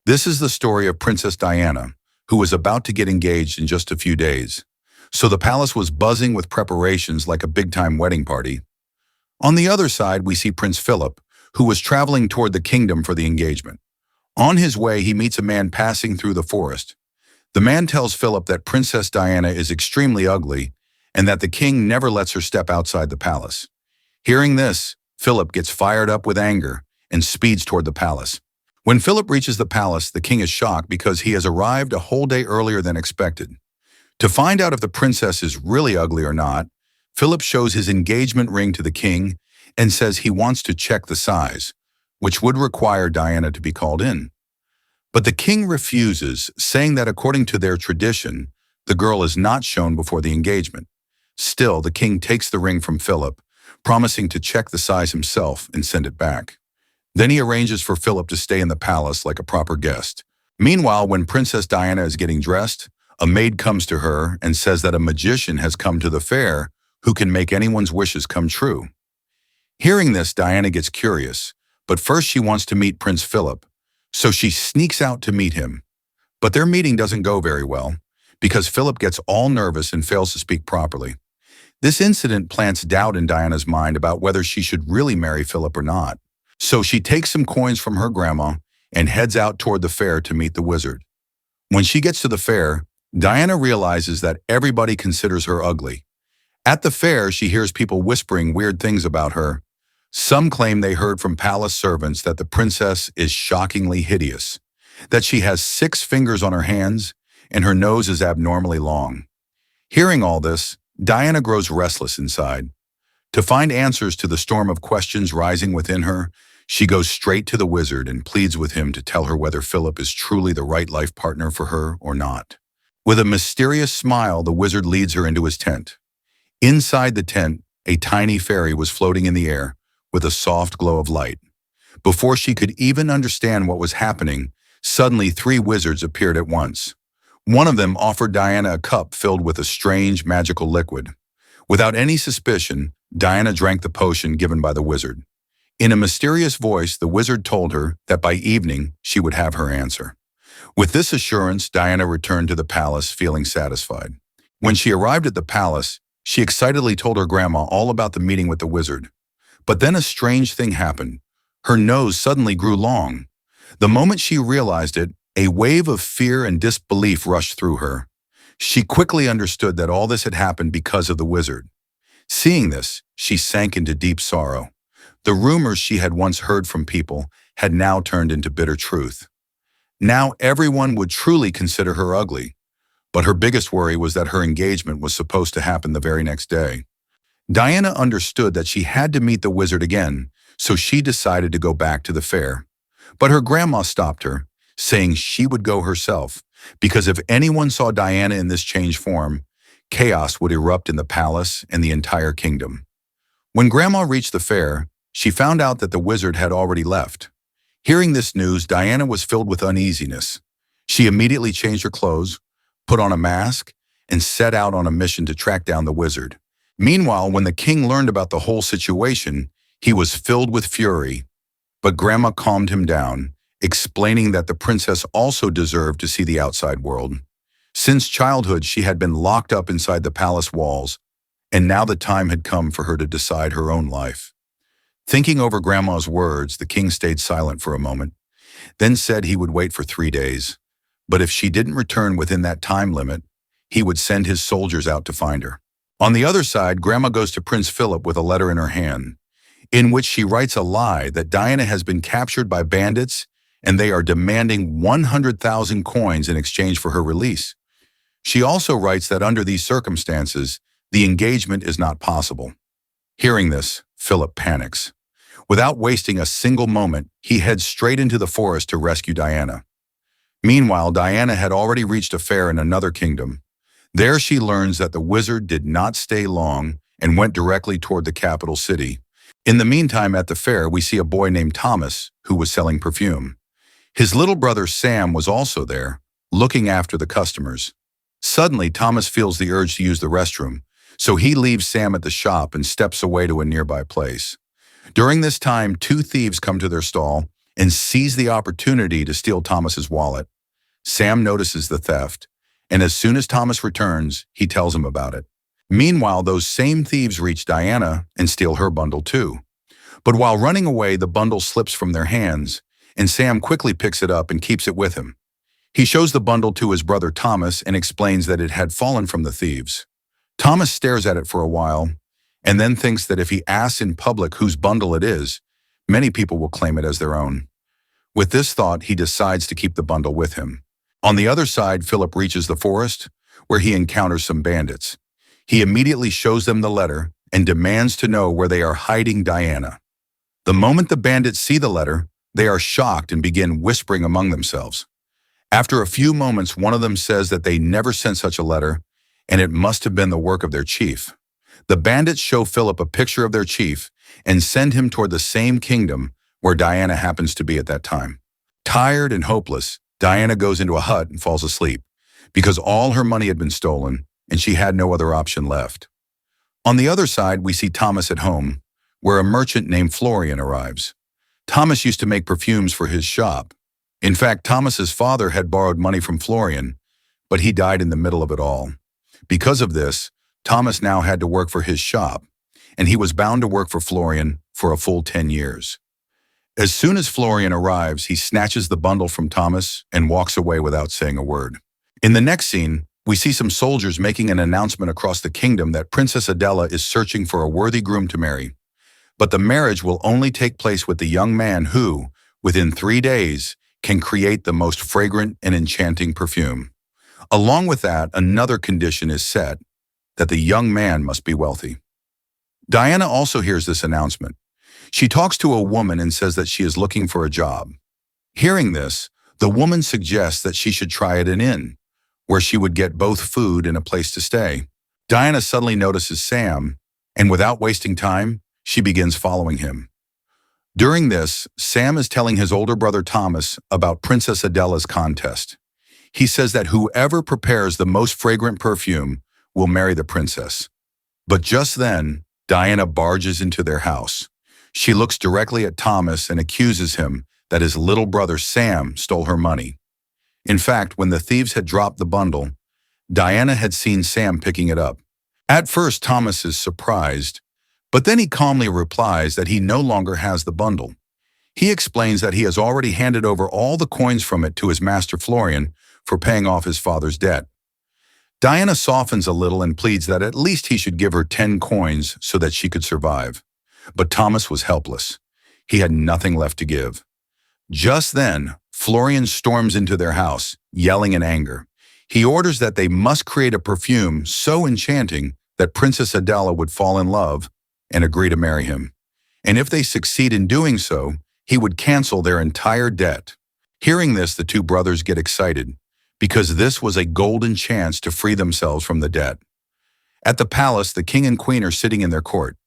This is the story of Princess Diana, who was about to get engaged in just a few days. So the palace was buzzing with preparations like a big-time wedding party. On the other side, we see Prince Philip, who was traveling toward the kingdom for the engagement. On his way, he meets a man passing through the forest. The man tells Philip that Princess Diana is extremely ugly and that the king never lets her step outside the palace. Hearing this, Philip gets fired up with anger and speeds toward the palace. When Philip reaches the palace, the king is shocked because he has arrived a whole day earlier than expected. To find out if the princess is really ugly or not, Philip shows his engagement ring to the king and says he wants to check the size, which would require Diana to be called in. But the king refuses, saying that according to their tradition, the girl is not shown before the engagement. Still, the king takes the ring from Philip, promising to check the size himself and send it back. Then he arranges for Philip to stay in the palace like a proper guest. Meanwhile, when Princess Diana is getting dressed, a maid comes to her and says that a magician has come to the fair who can make anyone's wishes come true. Hearing this, Diana gets curious, but first she wants to meet Prince Philip, so she sneaks out to meet him. But their meeting doesn't go very well, because Philip gets all nervous and fails to speak properly. This incident plants doubt in Diana's mind about whether she should really marry Philip or not. So she takes some coins from her grandma and heads out toward the fair to meet the wizard. When she gets to the fair, Diana realizes that everybody considers her ugly. At the fair, she hears people whispering weird things about her. Some claim they heard from palace servants that the princess is shockingly hideous, that she has 6 fingers on her hands, and her nose is abnormally long. Hearing all this, Diana grows restless inside. To find answers to the storm of questions rising within her, she goes straight to the wizard and pleads with him to tell her whether Philip is truly the right life partner for her or not. With a mysterious smile, the wizard leads her into his tent. Inside the tent, a tiny fairy was floating in the air with a soft glow of light. Before she could even understand what was happening, suddenly 3 wizards appeared at once. One of them offered Diana a cup filled with a strange magical liquid. Without any suspicion, Diana drank the potion given by the wizard. In a mysterious voice, the wizard told her that by evening she would have her answer. With this assurance, Diana returned to the palace feeling satisfied. When she arrived at the palace, she excitedly told her grandma all about the meeting with the wizard. But then a strange thing happened. Her nose suddenly grew long. The moment she realized it, a wave of fear and disbelief rushed through her. She quickly understood that all this had happened because of the wizard. Seeing this, she sank into deep sorrow. The rumors she had once heard from people had now turned into bitter truth. Now everyone would truly consider her ugly, but her biggest worry was that her engagement was supposed to happen the very next day. Diana understood that she had to meet the wizard again, so she decided to go back to the fair. But her grandma stopped her, saying she would go herself, because if anyone saw Diana in this changed form, chaos would erupt in the palace and the entire kingdom. When Grandma reached the fair, she found out that the wizard had already left. Hearing this news, Diana was filled with uneasiness. She immediately changed her clothes, put on a mask, and set out on a mission to track down the wizard. Meanwhile, when the king learned about the whole situation, he was filled with fury. But Grandma calmed him down, explaining that the princess also deserved to see the outside world. Since childhood, she had been locked up inside the palace walls, and now the time had come for her to decide her own life. Thinking over Grandma's words, the king stayed silent for a moment, then said he would wait for 3 days. But if she didn't return within that time limit, he would send his soldiers out to find her. On the other side, Grandma goes to Prince Philip with a letter in her hand, in which she writes a lie that Diana has been captured by bandits and they are demanding 100,000 coins in exchange for her release. She also writes that under these circumstances, the engagement is not possible. Hearing this, Philip panics. Without wasting a single moment, he heads straight into the forest to rescue Diana. Meanwhile, Diana had already reached a fair in another kingdom. There she learns that the wizard did not stay long and went directly toward the capital city. In the meantime, at the fair, we see a boy named Thomas who was selling perfume. His little brother Sam was also there, looking after the customers. Suddenly, Thomas feels the urge to use the restroom, so he leaves Sam at the shop and steps away to a nearby place. During this time, 2 thieves come to their stall and sees the opportunity to steal Thomas's wallet. Sam notices the theft, and as soon as Thomas returns, he tells him about it. Meanwhile, those same thieves reach Diana and steal her bundle too. But while running away, the bundle slips from their hands, and Sam quickly picks it up and keeps it with him. He shows the bundle to his brother Thomas and explains that it had fallen from the thieves. Thomas stares at it for a while, and then thinks that if he asks in public whose bundle it is, many people will claim it as their own. With this thought, he decides to keep the bundle with him. On the other side, Philip reaches the forest, where he encounters some bandits. He immediately shows them the letter and demands to know where they are hiding Diana. The moment the bandits see the letter, they are shocked and begin whispering among themselves. After a few moments, one of them says that they never sent such a letter, and it must have been the work of their chief. The bandits show Philip a picture of their chief and send him toward the same kingdom where Diana happens to be at that time. Tired and hopeless, Diana goes into a hut and falls asleep because all her money had been stolen and she had no other option left. On the other side, we see Thomas at home, where a merchant named Florian arrives. Thomas used to make perfumes for his shop. In fact, Thomas's father had borrowed money from Florian, but he died in the middle of it all. Because of this, Thomas now had to work for his shop, and he was bound to work for Florian for a full 10 years. As soon as Florian arrives, he snatches the bundle from Thomas and walks away without saying a word. In the next scene, we see some soldiers making an announcement across the kingdom that Princess Adela is searching for a worthy groom to marry. But the marriage will only take place with the young man who, within 3 days, can create the most fragrant and enchanting perfume. Along with that, another condition is set, that the young man must be wealthy. Diana also hears this announcement. She talks to a woman and says that she is looking for a job. Hearing this, the woman suggests that she should try at an inn, where she would get both food and a place to stay. Diana suddenly notices Sam, and without wasting time, she begins following him. During this, Sam is telling his older brother Thomas about Princess Adela's contest. He says that whoever prepares the most fragrant perfume will marry the princess. But just then, Diana barges into their house. She looks directly at Thomas and accuses him that his little brother Sam stole her money. In fact, when the thieves had dropped the bundle, Diana had seen Sam picking it up. At first, Thomas is surprised, but then he calmly replies that he no longer has the bundle. He explains that he has already handed over all the coins from it to his master Florian for paying off his father's debt. Diana softens a little and pleads that at least he should give her 10 coins so that she could survive. But Thomas was helpless. He had nothing left to give. Just then, Florian storms into their house, yelling in anger. He orders that they must create a perfume so enchanting that Princess Adela would fall in love and agree to marry him. And if they succeed in doing so, he would cancel their entire debt. Hearing this, the two brothers get excited, because this was a golden chance to free themselves from the debt. At the palace, the king and queen are sitting in their court.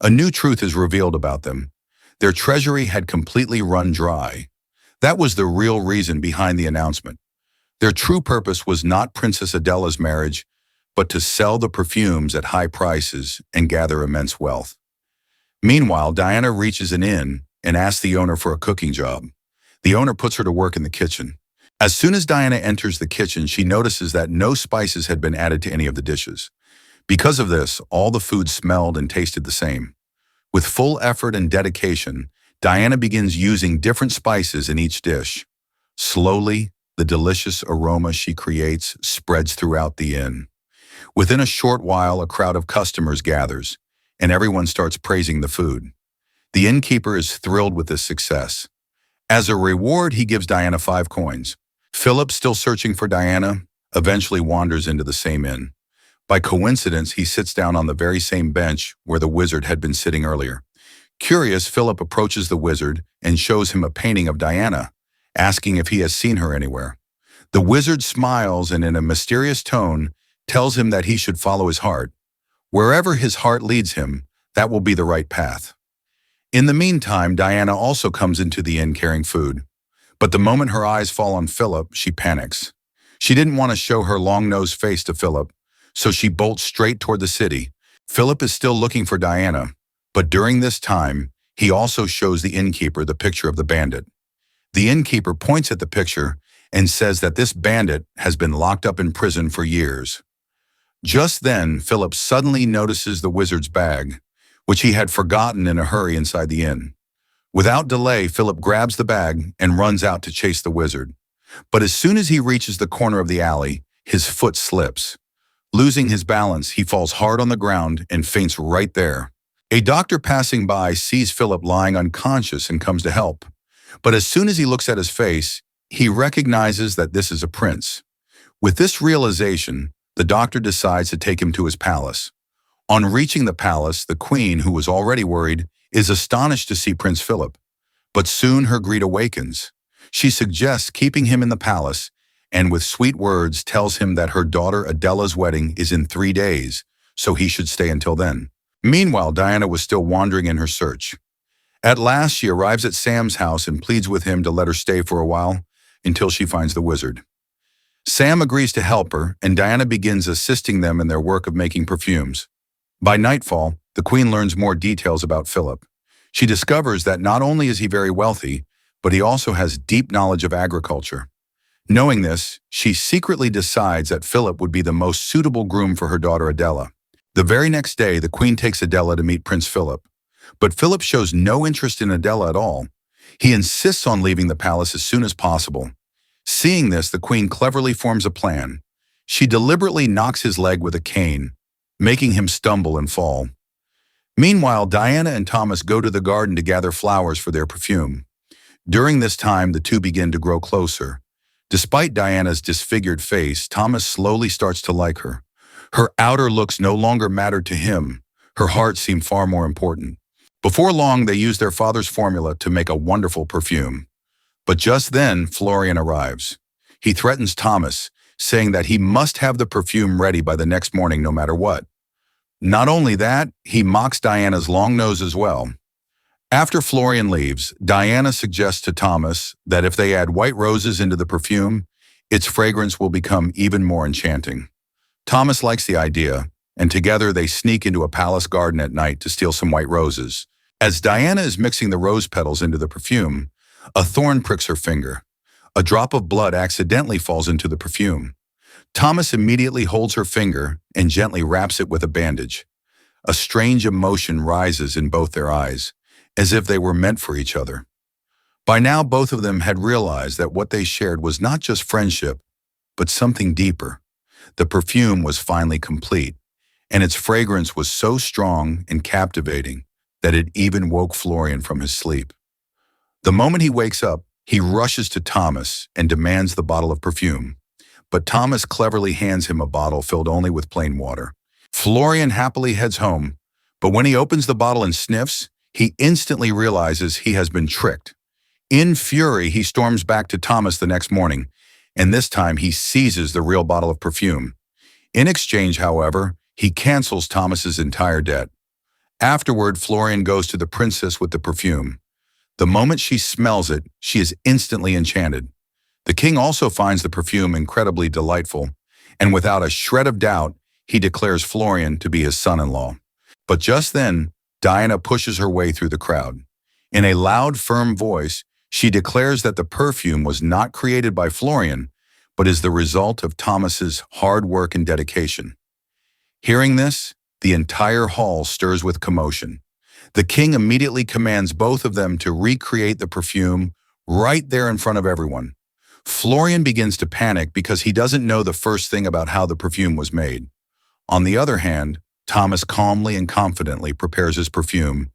A new truth is revealed about them. Their treasury had completely run dry. That was the real reason behind the announcement. Their true purpose was not Princess Adela's marriage, but to sell the perfumes at high prices and gather immense wealth. Meanwhile, Diana reaches an inn and asks the owner for a cooking job. The owner puts her to work in the kitchen. As soon as Diana enters the kitchen, she notices that no spices had been added to any of the dishes. Because of this, all the food smelled and tasted the same. With full effort and dedication, Diana begins using different spices in each dish. Slowly, the delicious aroma she creates spreads throughout the inn. Within a short while, a crowd of customers gathers, and everyone starts praising the food. The innkeeper is thrilled with this success. As a reward, he gives Diana 5 coins. Philip, still searching for Diana, eventually wanders into the same inn. By coincidence, he sits down on the very same bench where the wizard had been sitting earlier. Curious, Philip approaches the wizard and shows him a painting of Diana, asking if he has seen her anywhere. The wizard smiles and in a mysterious tone tells him that he should follow his heart. Wherever his heart leads him, that will be the right path. In the meantime, Diana also comes into the inn carrying food. But the moment her eyes fall on Philip, she panics. She didn't want to show her long-nosed face to Philip, so she bolts straight toward the city. Philip is still looking for Diana, but during this time, he also shows the innkeeper the picture of the bandit. The innkeeper points at the picture and says that this bandit has been locked up in prison for years. Just then, Philip suddenly notices the wizard's bag, which he had forgotten in a hurry inside the inn. Without delay, Philip grabs the bag and runs out to chase the wizard. But as soon as he reaches the corner of the alley, his foot slips. Losing his balance, he falls hard on the ground and faints right there. A doctor passing by sees Philip lying unconscious and comes to help. But as soon as he looks at his face, he recognizes that this is a prince. With this realization, the doctor decides to take him to his palace. On reaching the palace, the queen, who was already worried, is astonished to see Prince Philip. But soon her greed awakens. She suggests keeping him in the palace and with sweet words tells him that her daughter Adela's wedding is in 3 days, so he should stay until then. Meanwhile, Diana was still wandering in her search. At last, she arrives at Sam's house and pleads with him to let her stay for a while until she finds the wizard. Sam agrees to help her, and Diana begins assisting them in their work of making perfumes. By nightfall, the queen learns more details about Philip. She discovers that not only is he very wealthy, but he also has deep knowledge of agriculture. Knowing this, she secretly decides that Philip would be the most suitable groom for her daughter Adela. The very next day, the queen takes Adela to meet Prince Philip. But Philip shows no interest in Adela at all. He insists on leaving the palace as soon as possible. Seeing this, the queen cleverly forms a plan. She deliberately knocks his leg with a cane, making him stumble and fall. Meanwhile, Diana and Thomas go to the garden to gather flowers for their perfume. During this time, the two begin to grow closer. Despite Diana's disfigured face, Thomas slowly starts to like her. Her outer looks no longer mattered to him. Her heart seemed far more important. Before long, they use their father's formula to make a wonderful perfume. But just then, Florian arrives. He threatens Thomas, saying that he must have the perfume ready by the next morning no matter what. Not only that, he mocks Diana's long nose as well. After Florian leaves, Diana suggests to Thomas that if they add white roses into the perfume, its fragrance will become even more enchanting. Thomas likes the idea, and together they sneak into a palace garden at night to steal some white roses. As Diana is mixing the rose petals into the perfume, a thorn pricks her finger. A drop of blood accidentally falls into the perfume. Thomas immediately holds her finger and gently wraps it with a bandage. A strange emotion rises in both their eyes, as if they were meant for each other. By now, both of them had realized that what they shared was not just friendship, but something deeper. The perfume was finally complete, and its fragrance was so strong and captivating that it even woke Florian from his sleep. The moment he wakes up, he rushes to Thomas and demands the bottle of perfume. But Thomas cleverly hands him a bottle filled only with plain water. Florian happily heads home, but when he opens the bottle and sniffs, he instantly realizes he has been tricked. In fury, he storms back to Thomas the next morning, and this time he seizes the real bottle of perfume. In exchange, however, he cancels Thomas's entire debt. Afterward, Florian goes to the princess with the perfume. The moment she smells it, she is instantly enchanted. The king also finds the perfume incredibly delightful, and without a shred of doubt, he declares Florian to be his son-in-law. But just then, Diana pushes her way through the crowd. In a loud, firm voice, she declares that the perfume was not created by Florian, but is the result of Thomas's hard work and dedication. Hearing this, the entire hall stirs with commotion. The king immediately commands both of them to recreate the perfume right there in front of everyone. Florian begins to panic because he doesn't know the first thing about how the perfume was made. On the other hand, Thomas calmly and confidently prepares his perfume,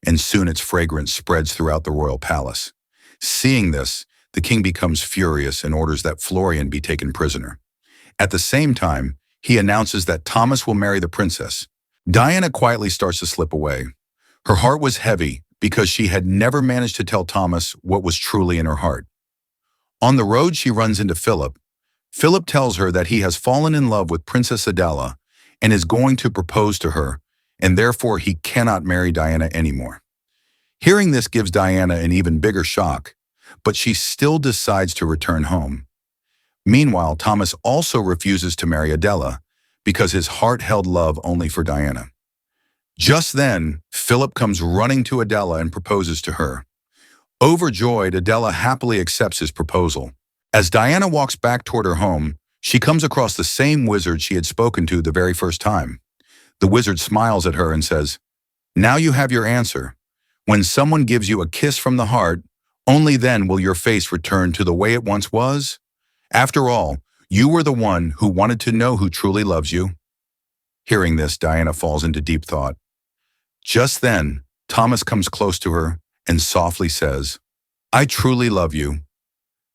and soon its fragrance spreads throughout the royal palace. Seeing this, the king becomes furious and orders that Florian be taken prisoner. At the same time, he announces that Thomas will marry the princess. Diana quietly starts to slip away. Her heart was heavy because she had never managed to tell Thomas what was truly in her heart. On the road, she runs into Philip. Philip tells her that he has fallen in love with Princess Adela and is going to propose to her, and therefore he cannot marry Diana anymore. Hearing this gives Diana an even bigger shock, but she still decides to return home. Meanwhile, Thomas also refuses to marry Adela because his heart held love only for Diana. Just then, Philip comes running to Adela and proposes to her. Overjoyed, Adela happily accepts his proposal. As Diana walks back toward her home, she comes across the same wizard she had spoken to the very first time. The wizard smiles at her and says, "Now you have your answer. When someone gives you a kiss from the heart, only then will your face return to the way it once was. After all, you were the one who wanted to know who truly loves you." Hearing this, Diana falls into deep thought. Just then, Thomas comes close to her and softly says, "I truly love you."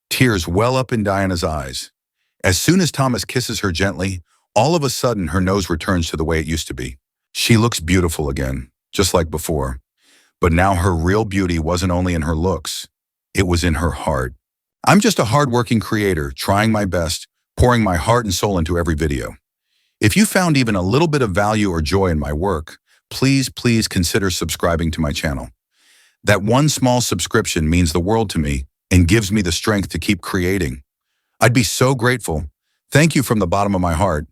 Tears well up in Diana's eyes. As soon as Thomas kisses her gently, all of a sudden her nose returns to the way it used to be. She looks beautiful again, just like before. But now her real beauty wasn't only in her looks, it was in her heart. I'm just a hardworking creator, trying my best, pouring my heart and soul into every video. If you found even a little bit of value or joy in my work, please consider subscribing to my channel. That one small subscription means the world to me and gives me the strength to keep creating. I'd be so grateful. Thank you from the bottom of my heart.